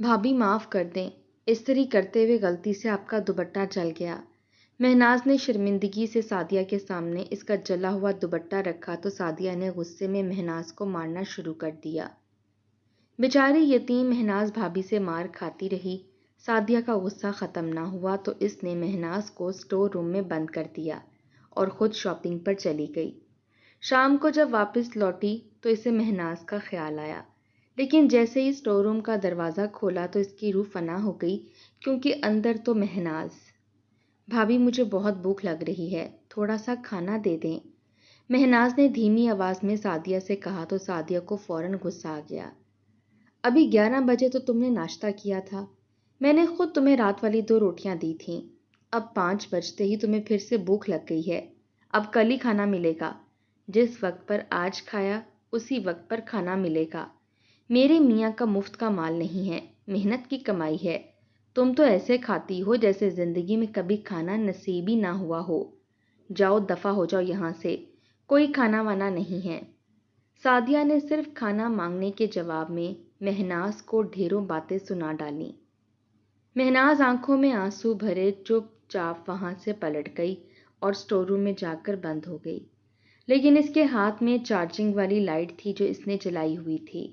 بھابھی معاف کر دیں، استری کرتے ہوئے غلطی سے آپ کا دوپٹہ جل گیا۔ مہناز نے شرمندگی سے سعدیہ کے سامنے اس کا جلا ہوا دوپٹہ رکھا تو سعدیہ نے غصے میں مہناز کو مارنا شروع کر دیا۔ بیچاری یتیم مہناز بھابھی سے مار کھاتی رہی۔ سعدیہ کا غصہ ختم نہ ہوا تو اس نے مہناز کو اسٹور روم میں بند کر دیا اور خود شاپنگ پر چلی گئی۔ شام کو جب واپس لوٹی تو اسے مہناز کا خیال آیا، لیکن جیسے ہی اسٹور روم کا دروازہ کھولا تو اس کی روح فنا ہو گئی، کیونکہ اندر تو مہناز۔ بھابھی مجھے بہت بھوک لگ رہی ہے، تھوڑا سا کھانا دے دیں، مہناز نے دھیمی آواز میں سعدیہ سے کہا تو سعدیہ کو فوراً غصہ آ گیا۔ ابھی 11 بجے تو تم نے ناشتہ کیا تھا، میں نے خود تمہیں رات والی 2 روٹیاں دی تھیں، اب 5 بجتے ہی تمہیں پھر سے بھوک لگ گئی ہے، اب کل ہی کھانا ملے گا، جس وقت پر آج کھایا اسی وقت پر کھانا ملے گا۔ میرے میاں کا مفت کا مال نہیں ہے، محنت کی کمائی ہے، تم تو ایسے کھاتی ہو جیسے زندگی میں کبھی کھانا نصیب ہی نہ ہوا ہو، جاؤ دفع ہو جاؤ یہاں سے، کوئی کھانا وانا نہیں ہے۔ سعدیہ نے صرف کھانا مانگنے کے جواب میں مہناز کو ڈھیروں باتیں سنا ڈالیں۔ مہناز آنکھوں میں آنسو بھرے چپ چاپ وہاں سے پلٹ گئی اور اسٹور روم میں جا کر بند ہو گئی، لیکن اس کے ہاتھ میں چارجنگ والی لائٹ تھی جو اس نے جلائی ہوئی تھی۔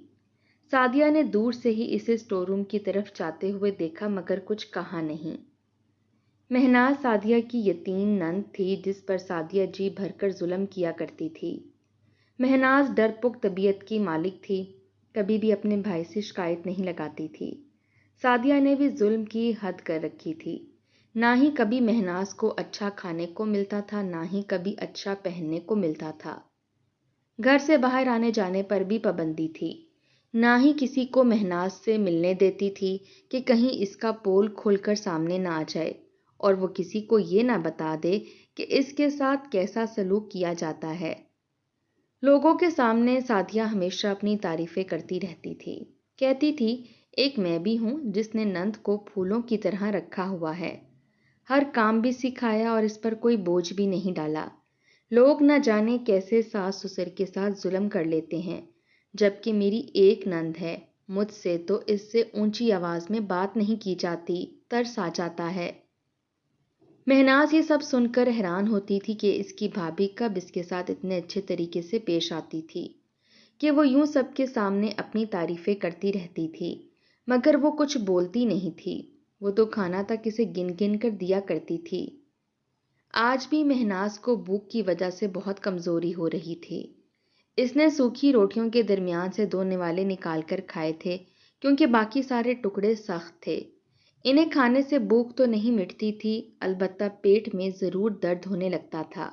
سعدیہ نے دور سے ہی اسے اسٹور روم کی طرف جاتے ہوئے دیکھا مگر کچھ کہا نہیں۔ مہناز سعدیہ کی یتیم نند تھی جس پر سعدیہ جی بھر کر ظلم کیا کرتی تھی۔ مہناز ڈرپوک طبیعت کی مالک تھی، کبھی بھی اپنے بھائی سے شکایت نہیں لگاتی تھی۔ سعدیہ نے بھی ظلم کی حد کر رکھی تھی، نہ ہی کبھی مہناز کو اچھا کھانے کو ملتا تھا، نہ ہی کبھی اچھا پہننے کو ملتا تھا۔ گھر سے باہر آنے جانے پر بھی پابندی تھی، نہ ہی کسی کو مہناز سے ملنے دیتی تھی کہ کہیں اس کا پول کھل کر سامنے نہ آ جائے اور وہ کسی کو یہ نہ بتا دے کہ اس کے ساتھ کیسا سلوک کیا جاتا ہے۔ لوگوں کے سامنے سعدیہ ہمیشہ اپنی تعریفیں کرتی رہتی تھی، کہتی تھی ایک میں بھی ہوں جس نے نند کو پھولوں کی طرح رکھا ہوا ہے، ہر کام بھی سکھایا اور اس پر کوئی بوجھ بھی نہیں ڈالا۔ لوگ نہ جانے کیسے ساس سسر کے ساتھ ظلم کر لیتے ہیں، جبکہ میری ایک نند ہے، مجھ سے تو اس سے اونچی آواز میں بات نہیں کی جاتی، ترس آ جاتا ہے۔ مہناز یہ سب سن کر حیران ہوتی تھی کہ اس کی بھابھی کب اس کے ساتھ اتنے اچھے طریقے سے پیش آتی تھی کہ وہ یوں سب کے سامنے اپنی تعریفیں کرتی رہتی تھی، مگر وہ کچھ بولتی نہیں تھی، وہ تو کھانا تک اسے گن گن کر دیا کرتی تھی۔ آج بھی مہناز کو بھوک کی وجہ سے بہت کمزوری ہو رہی تھی۔ اس نے سوکھی روٹیوں کے درمیان سے 2 نوالے نکال کر کھائے تھے کیونکہ باقی سارے ٹکڑے سخت تھے۔ انہیں کھانے سے بھوک تو نہیں مٹتی تھی، البتہ پیٹ میں ضرور درد ہونے لگتا تھا،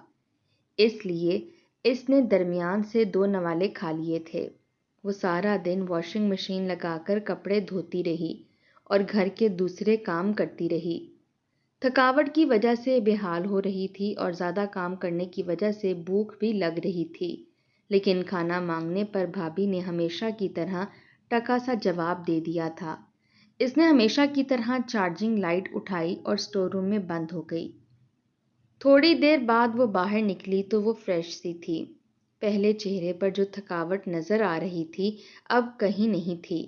اس لیے اس نے درمیان سے 2 نوالے کھا لیے تھے۔ وہ سارا دن واشنگ مشین لگا کر کپڑے دھوتی رہی اور گھر کے دوسرے کام کرتی رہی۔ تھکاوٹ کی وجہ سے بے حال ہو رہی تھی اور زیادہ کام کرنے کی وجہ سے بھوک بھی لگ رہی تھی، لیکن کھانا مانگنے پر بھابھی نے ہمیشہ کی طرح ٹکا سا جواب دے دیا تھا۔ اس نے ہمیشہ کی طرح چارجنگ لائٹ اٹھائی اور اسٹور روم میں بند ہو گئی۔ تھوڑی دیر بعد وہ باہر نکلی تو وہ فریش سی تھی، پہلے چہرے پر جو تھکاوٹ نظر آ رہی تھی اب کہیں نہیں تھی۔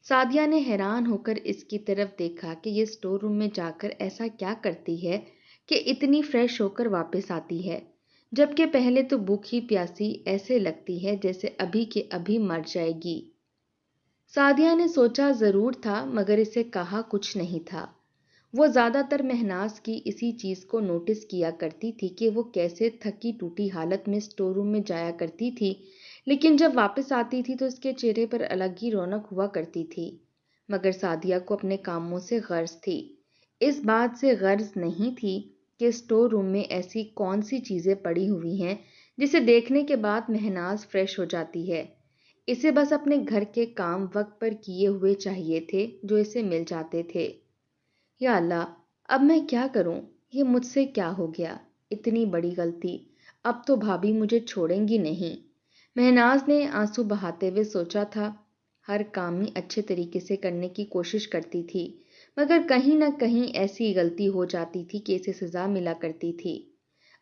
سعدیہ نے حیران ہو کر اس کی طرف دیکھا کہ یہ اسٹور روم میں جا کر ایسا کیا کرتی ہے کہ اتنی فریش ہو کر واپس آتی ہے، جبکہ پہلے تو بھوکی پیاسی ایسے لگتی ہے جیسے ابھی کے ابھی مر جائے گی۔ سعدیہ نے سوچا ضرور تھا مگر اسے کہا کچھ نہیں تھا۔ وہ زیادہ تر مہناز کی اسی چیز کو نوٹس کیا کرتی تھی کہ وہ کیسے تھکی ٹوٹی حالت میں اسٹور روم میں جایا کرتی تھی، لیکن جب واپس آتی تھی تو اس کے چہرے پر الگ ہی رونق ہوا کرتی تھی۔ مگر سعدیہ کو اپنے کاموں سے غرض تھی، اس بات سے غرض نہیں تھی کہ اسٹور روم میں ایسی کون سی چیزیں پڑی ہوئی ہیں جسے دیکھنے کے بعد مہناز فریش ہو جاتی ہے۔ اسے بس اپنے گھر کے کام وقت پر کیے ہوئے چاہیے تھے جو اسے مل جاتے تھے۔ یا اللہ، اب میں کیا کروں؟ یہ مجھ سے کیا ہو گیا؟ اتنی بڑی غلطی، اب تو بھابھی مجھے چھوڑیں گی نہیں۔ مہناز نے آنسو بہاتے ہوئے سوچا تھا، ہر کام ہی اچھے طریقے سے کرنے کی کوشش کرتی تھی، مگر کہیں نہ کہیں ایسی غلطی ہو جاتی تھی کہ اسے سزا ملا کرتی تھی۔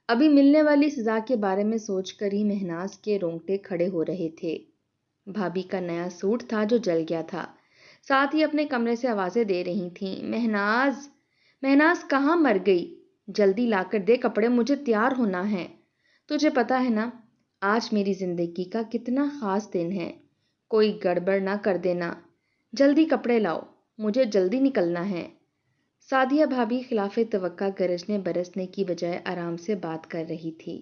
ابھی ملنے والی سزا کے بارے میں سوچ کر ہی مہناز کے رونگٹے کھڑے ہو رہے تھے۔ بھابھی کا نیا سوٹ تھا جو جل گیا تھا۔ ساتھ ہی اپنے کمرے سے آوازیں دے رہی تھیں، مہناز، مہناز کہاں مر گئی؟ جلدی لا کر دے کپڑے، مجھے تیار ہونا ہے۔ تجھے پتا ہے نا آج میری زندگی کا کتنا خاص دن ہے، کوئی گڑبڑ نہ کر دینا۔ جلدی کپڑے لاؤ، مجھے جلدی نکلنا ہے۔ سعدیہ بھابھی خلاف توقع گرجنے برسنے کی بجائے آرام سے بات کر رہی تھی۔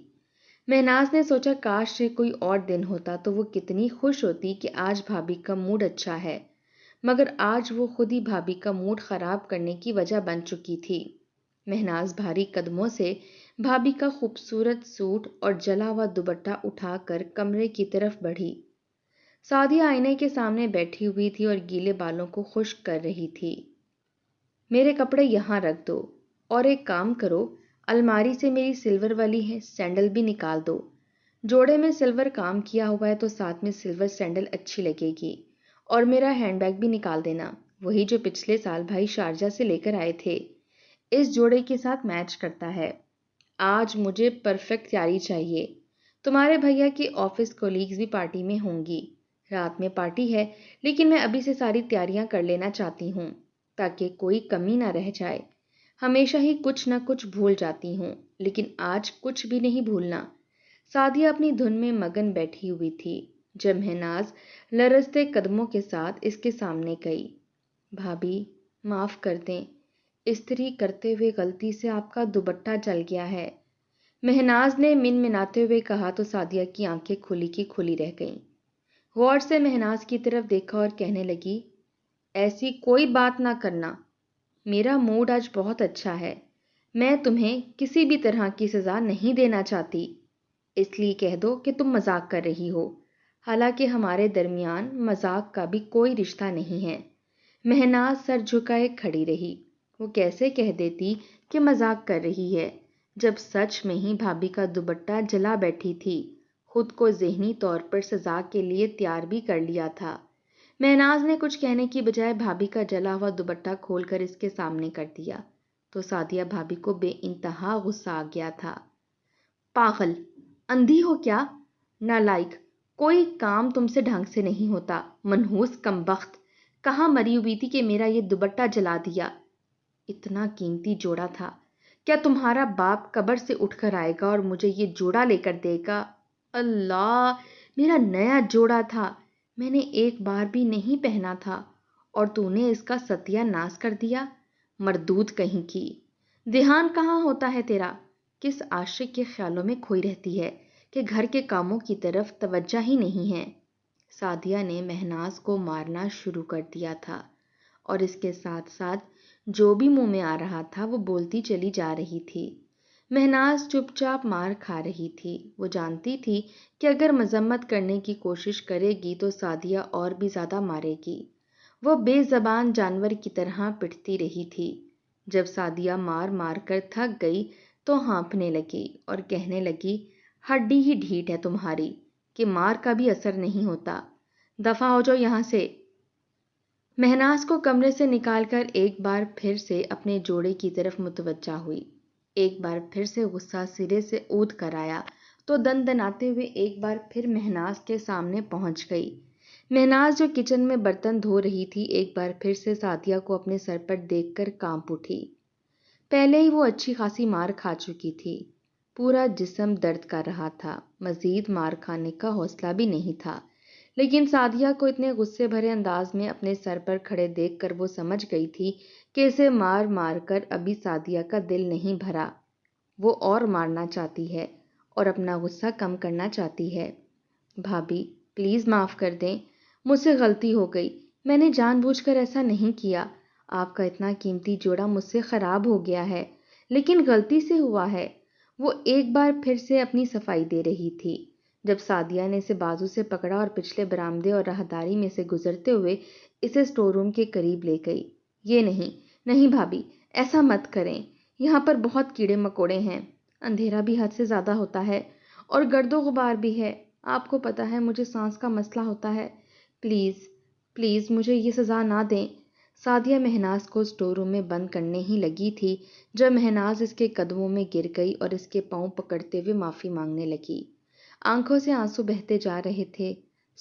مہناز نے سوچا کاش سے کوئی اور دن ہوتا تو وہ کتنی خوش ہوتی کہ آج بھابھی کا موڈ اچھا ہے، مگر آج وہ خود ہی بھابھی کا موڈ خراب کرنے کی وجہ بن چکی تھی۔ مہناز بھاری قدموں سے بھابھی کا خوبصورت سوٹ اور جلا ہوا دوپٹہ اٹھا کر کمرے کی طرف بڑھی۔ سعدیہ آئینے کے سامنے بیٹھی ہوئی تھی اور گیلے بالوں کو خشک کر رہی تھی۔ میرے کپڑے یہاں رکھ دو، اور ایک کام کرو، الماری سے میری سلور والی ہے سینڈل بھی نکال دو۔ جوڑے میں سلور کام کیا ہوا ہے تو ساتھ میں سلور سینڈل اچھی لگے گی، اور میرا ہینڈ بیگ بھی نکال دینا، وہی جو پچھلے سال بھائی شارجہ سے لے کر آئے تھے، اس جوڑے کے ساتھ میچ کرتا ہے۔ آج مجھے پرفیکٹ تیاری چاہیے۔ تمہارے بھیا کی آفس کولیگز بھی پارٹی میں ہوں گی، رات میں پارٹی ہے، لیکن میں ابھی سے ساری تیاریاں کر لینا چاہتی ہوں تاکہ کوئی کمی نہ رہ جائے۔ ہمیشہ ہی کچھ نہ کچھ بھول جاتی ہوں، لیکن آج کچھ بھی نہیں بھولنا۔ سعدیہ اپنی دھن میں مگن بیٹھی ہوئی تھی جب مہناز لرزتے قدموں کے ساتھ اس کے سامنے گئی۔ بھابھی معاف کر دیں، استری کرتے ہوئے غلطی سے آپ کا دوپٹہ جل گیا ہے، مہناز نے منمناتے ہوئے کہا تو سعدیہ کی آنکھیں کھلی کی کھلی رہ گئیں۔ غور سے مہناز کی طرف دیکھا اور کہنے لگی، ایسی کوئی بات نہ کرنا، میرا موڈ آج بہت اچھا ہے، میں تمہیں کسی بھی طرح کی سزا نہیں دینا چاہتی، اس لیے کہہ دو کہ تم مذاق کر رہی ہو، حالانکہ ہمارے درمیان مذاق کا بھی کوئی رشتہ نہیں ہے۔ مہناز سر جھکائے کھڑی رہی۔ وہ کیسے کہہ دیتی کہ مذاق کر رہی ہے جب سچ میں ہی بھابھی کا دوپٹہ جلا بیٹھی تھی، خود کو ذہنی طور پر سزا کے لیے تیار بھی کر لیا تھا۔ مہناز نے کچھ کہنے کی بجائے بھابھی کا جلا ہوا دوپٹہ کھول کر اس کے سامنے کر دیا تو سعدیہ بھابھی کو بے انتہا غصہ آ گیا تھا۔ پاگل، اندھی ہو کیا؟ نالائق، کوئی کام تم سے ڈھنگ سے نہیں ہوتا، منحوس کمبخت، کہاں مری ہوئی تھی کہ میرا یہ دوپٹہ جلا دیا؟ اتنا قیمتی جوڑا تھا، کیا تمہارا باپ قبر سے اٹھ کر آئے گا اور مجھے یہ جوڑا لے کر دے گا؟ اللہ، میرا نیا جوڑا تھا، میں نے ایک بار بھی نہیں پہنا تھا، اور تو نے اس کا ستیہ ناش کر دیا، مردود کہیں کی۔ دھیان کہاں ہوتا ہے تیرا؟ کس عاشق کے خیالوں میں کھوئی رہتی ہے کہ گھر کے کاموں کی طرف توجہ ہی نہیں ہے۔ سعدیہ نے مہناز کو مارنا شروع کر دیا تھا، اور اس کے ساتھ ساتھ جو بھی منہ میں آ رہا تھا وہ بولتی چلی جا رہی تھی۔ مہناز چپ چاپ مار کھا رہی تھی۔ وہ جانتی تھی کہ اگر مذمت کرنے کی کوشش کرے گی تو سعدیہ اور بھی زیادہ مارے گی۔ وہ بے زبان جانور کی طرح پٹتی رہی تھی۔ جب سعدیہ مار مار کر تھک گئی تو ہانپنے لگی اور کہنے لگی، ہڈی ہی ڈھیٹ ہے تمہاری کہ مار کا بھی اثر نہیں ہوتا، دفع ہو جاؤ یہاں سے۔ مہناز کو کمرے سے نکال کر ایک بار پھر سے اپنے جوڑے کی طرف متوجہ ہوئی۔ ایک بار پھر سے غصہ سرے سے اود کر آیا تو دن دناتے ہوئے ایک بار پھر مہناز کے سامنے پہنچ گئی۔ مہناز جو کچن میں برتن دھو رہی تھی ایک بار پھر سے سعدیہ کو اپنے سر پر دیکھ کر کانپ اٹھی۔ پہلے ہی وہ اچھی خاصی مار کھا چکی تھی، پورا جسم درد کر رہا تھا، مزید مار کھانے کا حوصلہ بھی نہیں تھا، لیکن سعدیہ کو اتنے غصے بھرے انداز میں اپنے سر پر کھڑے دیکھ کر وہ سمجھ گئی تھی کہ اسے مار مار کر ابھی سعدیہ کا دل نہیں بھرا، وہ اور مارنا چاہتی ہے اور اپنا غصہ کم کرنا چاہتی ہے۔ بھابھی پلیز معاف کر دیں، مجھ سے غلطی ہو گئی، میں نے جان بوجھ کر ایسا نہیں کیا، آپ کا اتنا قیمتی جوڑا مجھ سے خراب ہو گیا ہے، لیکن غلطی سے ہوا ہے۔ وہ ایک بار پھر سے اپنی صفائی دے رہی تھی جب سعدیہ نے اسے بازو سے پکڑا اور پچھلے برآمدے اور راہداری میں سے گزرتے ہوئے اسے اسٹور روم کے قریب لے گئی۔ یہ نہیں بھابھی، ایسا مت کریں، یہاں پر بہت کیڑے مکوڑے ہیں، اندھیرا بھی حد سے زیادہ ہوتا ہے اور گرد و غبار بھی ہے، آپ کو پتہ ہے مجھے سانس کا مسئلہ ہوتا ہے، پلیز مجھے یہ سزا نہ دیں۔ سعدیہ مہناز کو اسٹور روم میں بند کرنے ہی لگی تھی جب مہناز اس کے قدموں میں گر گئی اور اس کے پاؤں پکڑتے ہوئے معافی مانگنے لگی۔ آنکھوں سے آنسو بہتے جا رہے تھے۔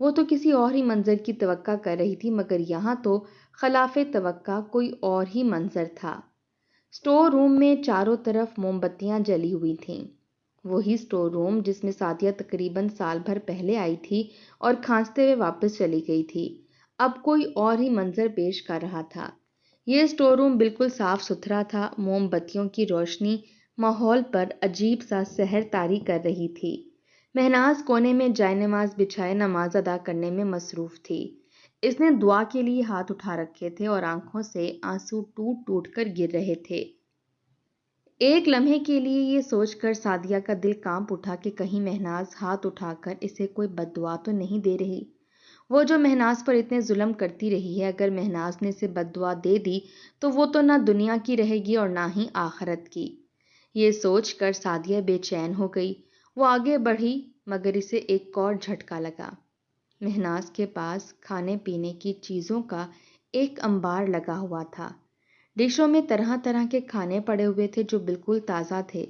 وہ تو کسی اور ہی منظر کی توقع کر رہی تھی، مگر یہاں تو خلاف توقع کوئی اور ہی منظر تھا۔ اسٹور روم میں چاروں طرف موم بتیاں جلی ہوئی تھیں، وہی اسٹور روم جس میں سعدیہ تقریباً سال بھر پہلے آئی تھی اور کھانستے ہوئے واپس چلی گئی تھی، اب کوئی اور ہی منظر پیش کر رہا تھا۔ یہ اسٹور روم بالکل صاف ستھرا تھا، موم بتیوں کی روشنی ماحول پر عجیب سا سحر طاری کر رہی تھی۔ مہناز کونے میں جائے نماز بچھائے نماز ادا کرنے میں مصروف تھی۔ اس نے دعا کے لیے ہاتھ اٹھا رکھے تھے اور آنکھوں سے آنسو ٹوٹ ٹوٹ کر گر رہے تھے۔ ایک لمحے کے لیے یہ سوچ کر سعدیہ کا دل کانپ اٹھا کہ کہیں مہناز ہاتھ اٹھا کر اسے کوئی بد دعا تو نہیں دے رہی۔ وہ جو مہناز پر اتنے ظلم کرتی رہی ہے، اگر مہناز نے اسے بد دعا دے دی تو وہ تو نہ دنیا کی رہے گی اور نہ ہی آخرت کی۔ یہ سوچ کر سعدیہ بے چین ہو گئی۔ وہ آگے بڑھی مگر اسے ایک اور جھٹکا لگا۔ مہناز کے پاس کھانے پینے کی چیزوں کا ایک انبار لگا ہوا تھا۔ ڈشوں میں طرح طرح کے کھانے پڑے ہوئے تھے جو بالکل تازہ تھے۔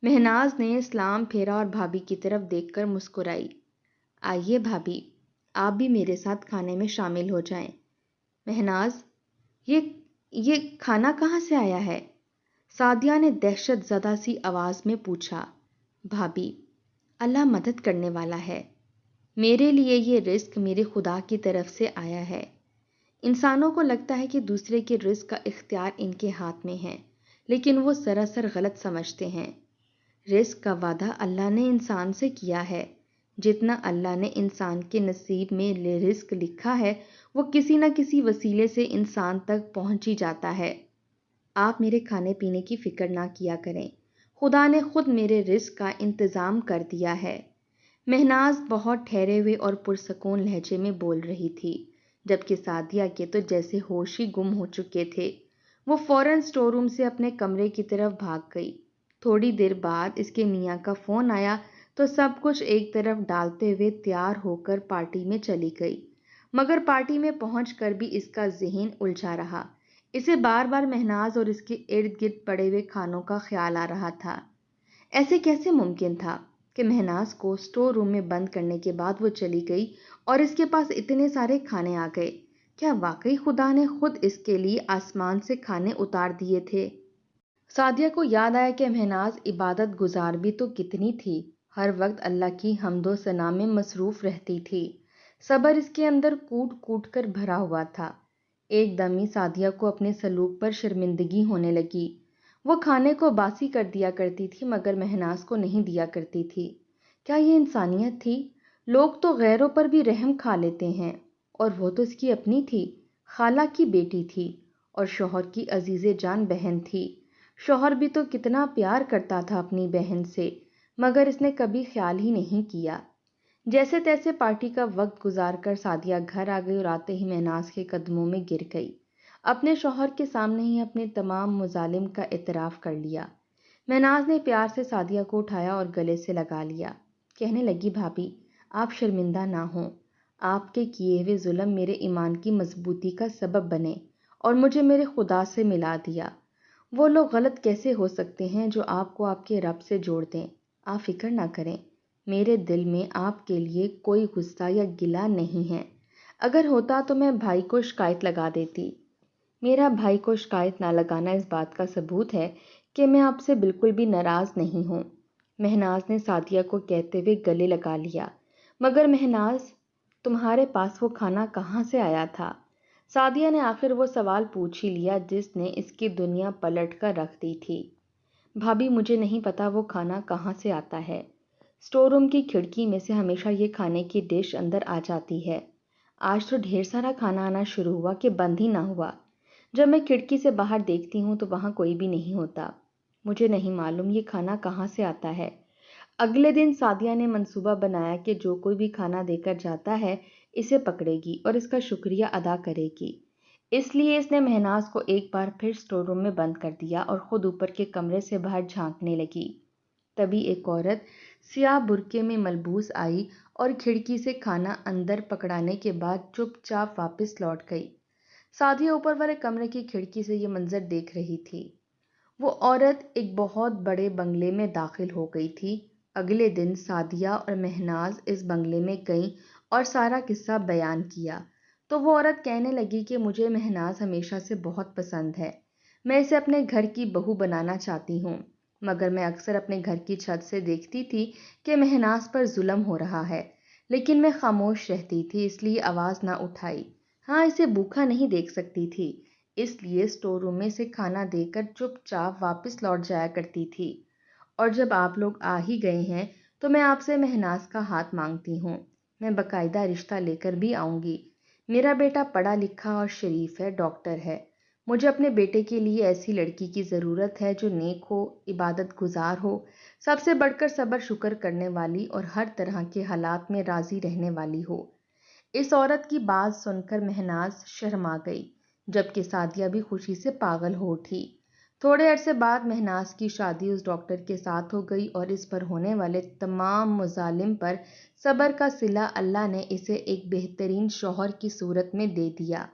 مہناز نے سلام پھیرا اور بھابھی کی طرف دیکھ کر مسکرائی۔ آئیے بھابھی، آپ بھی میرے ساتھ کھانے میں شامل ہو جائیں۔ مہناز، یہ کھانا کہاں سے آیا ہے؟ سعدیہ نے دہشت زدہ سی آواز میں پوچھا۔ بھابھی، اللہ مدد کرنے والا ہے۔ میرے لیے یہ رزق میرے خدا کی طرف سے آیا ہے۔ انسانوں کو لگتا ہے کہ دوسرے کے رزق کا اختیار ان کے ہاتھ میں ہے، لیکن وہ سراسر غلط سمجھتے ہیں۔ رزق کا وعدہ اللہ نے انسان سے کیا ہے۔ جتنا اللہ نے انسان کے نصیب میں رزق لکھا ہے، وہ کسی نہ کسی وسیلے سے انسان تک پہنچ ہی جاتا ہے۔ آپ میرے کھانے پینے کی فکر نہ کیا کریں، خدا نے خود میرے رزق کا انتظام کر دیا ہے۔ مہناز بہت ٹھہرے ہوئے اور پرسکون لہجے میں بول رہی تھی، جبکہ سعدیہ کے تو جیسے ہوش ہی گم ہو چکے تھے۔ وہ فوراً اسٹور روم سے اپنے کمرے کی طرف بھاگ گئی۔ تھوڑی دیر بعد اس کے میاں کا فون آیا تو سب کچھ ایک طرف ڈالتے ہوئے تیار ہو کر پارٹی میں چلی گئی، مگر پارٹی میں پہنچ کر بھی اس کا ذہن الجھا رہا۔ اسے بار بار مہناز اور اس کے ارد گرد پڑے ہوئے کھانوں کا خیال آ رہا تھا۔ ایسے کیسے ممکن تھا کہ مہناز کو اسٹور روم میں بند کرنے کے بعد وہ چلی گئی اور اس کے پاس اتنے سارے کھانے آ گئے؟ کیا واقعی خدا نے خود اس کے لیے آسمان سے کھانے اتار دیے تھے؟ سعدیہ کو یاد آیا کہ مہناز عبادت گزار بھی تو کتنی تھی، ہر وقت اللہ کی حمد و ثنا میں مصروف رہتی تھی۔ صبر اس کے اندر کوٹ کوٹ کر بھرا ہوا تھا۔ ایک دم ہی سعدیہ کو اپنے سلوک پر شرمندگی ہونے لگی۔ وہ کھانے کو باسی کر دیا کرتی تھی مگر مہناز کو نہیں دیا کرتی تھی۔ کیا یہ انسانیت تھی؟ لوگ تو غیروں پر بھی رحم کھا لیتے ہیں، اور وہ تو اس کی اپنی تھی، خالہ کی بیٹی تھی اور شوہر کی عزیز جان بہن تھی۔ شوہر بھی تو کتنا پیار کرتا تھا اپنی بہن سے، مگر اس نے کبھی خیال ہی نہیں کیا۔ جیسے تیسے پارٹی کا وقت گزار کر سعدیہ گھر آ گئی اور آتے ہی مہناز کے قدموں میں گر گئی۔ اپنے شوہر کے سامنے ہی اپنے تمام مظالم کا اعتراف کر لیا۔ مہناز نے پیار سے سعدیہ کو اٹھایا اور گلے سے لگا لیا۔ کہنے لگی، بھابھی، آپ شرمندہ نہ ہوں۔ آپ کے کیے ہوئے ظلم میرے ایمان کی مضبوطی کا سبب بنے اور مجھے میرے خدا سے ملا دیا۔ وہ لوگ غلط کیسے ہو سکتے ہیں جو آپ کو آپ کے رب سے جوڑ دیں؟ آپ فکر نہ کریں، میرے دل میں آپ کے لیے کوئی غصہ یا گلہ نہیں ہے۔ اگر ہوتا تو میں بھائی کو شکایت لگا دیتی۔ میرا بھائی کو شکایت نہ لگانا اس بات کا ثبوت ہے کہ میں آپ سے بالکل بھی ناراض نہیں ہوں۔ مہناز نے سعدیہ کو کہتے ہوئے گلے لگا لیا۔ مگر مہناز، تمہارے پاس وہ کھانا کہاں سے آیا تھا؟ سعدیہ نے آخر وہ سوال پوچھ ہی لیا جس نے اس کی دنیا پلٹ کر رکھ دی تھی۔ بھابھی، مجھے نہیں پتا وہ کھانا کہاں سے آتا ہے۔ اسٹور روم کی کھڑکی میں سے ہمیشہ یہ کھانے کی ڈش اندر آ جاتی ہے۔ آج تو ڈھیر سارا کھانا آنا شروع ہوا کہ بند ہی نہ ہوا۔ جب میں کھڑکی سے باہر دیکھتی ہوں تو وہاں کوئی بھی نہیں ہوتا۔ مجھے نہیں معلوم یہ کھانا کہاں سے آتا ہے۔ اگلے دن سعدیہ نے منصوبہ بنایا کہ جو کوئی بھی کھانا دے کر جاتا ہے اسے پکڑے گی اور اس کا شکریہ ادا کرے گی۔ اس لیے اس نے مہناز کو ایک بار پھر اسٹور روم میں بند کر دیا اور خود اوپر کے کمرے سے باہر جھانکنے لگی۔ تبھی ایک عورت سیاہ برقعے میں ملبوس آئی اور کھڑکی سے کھانا اندر پکڑانے کے بعد چپ چاپ واپس لوٹ گئی۔ سعدیہ اوپر والے کمرے کی کھڑکی سے یہ منظر دیکھ رہی تھی۔ وہ عورت ایک بہت بڑے بنگلے میں داخل ہو گئی تھی۔ اگلے دن سعدیہ اور مہناز اس بنگلے میں گئیں اور سارا قصہ بیان کیا تو وہ عورت کہنے لگی کہ مجھے مہناز ہمیشہ سے بہت پسند ہے، میں اسے اپنے گھر کی بہو بنانا چاہتی ہوں، مگر میں اکثر اپنے گھر کی چھت سے دیکھتی تھی کہ مہناز پر ظلم ہو رہا ہے، لیکن میں خاموش رہتی تھی، اس لیے آواز نہ اٹھائی۔ ہاں، اسے بھوکا نہیں دیکھ سکتی تھی، اس لیے اسٹور روم میں سے کھانا دے کر چپ چاپ واپس لوٹ جایا کرتی تھی۔ اور جب آپ لوگ آ ہی گئے ہیں تو میں آپ سے مہناز کا ہاتھ مانگتی ہوں، میں باقاعدہ رشتہ لے کر بھی آؤں گی۔ میرا بیٹا پڑھا لکھا اور شریف ہے، ڈاکٹر ہے، مجھے اپنے بیٹے کے لیے ایسی لڑکی کی ضرورت ہے جو نیک ہو، عبادت گزار ہو، سب سے بڑھ کر صبر شکر کرنے والی اور ہر طرح کے حالات میں راضی رہنے والی ہو۔ اس عورت کی بات سن کر مہناز شرما گئی، جبکہ سعدیہ بھی خوشی سے پاگل ہو اٹھی۔ تھوڑے عرصے بعد مہناز کی شادی اس ڈاکٹر کے ساتھ ہو گئی اور اس پر ہونے والے تمام مظالم پر صبر کا صلہ اللہ نے اسے ایک بہترین شوہر کی صورت میں دے دیا۔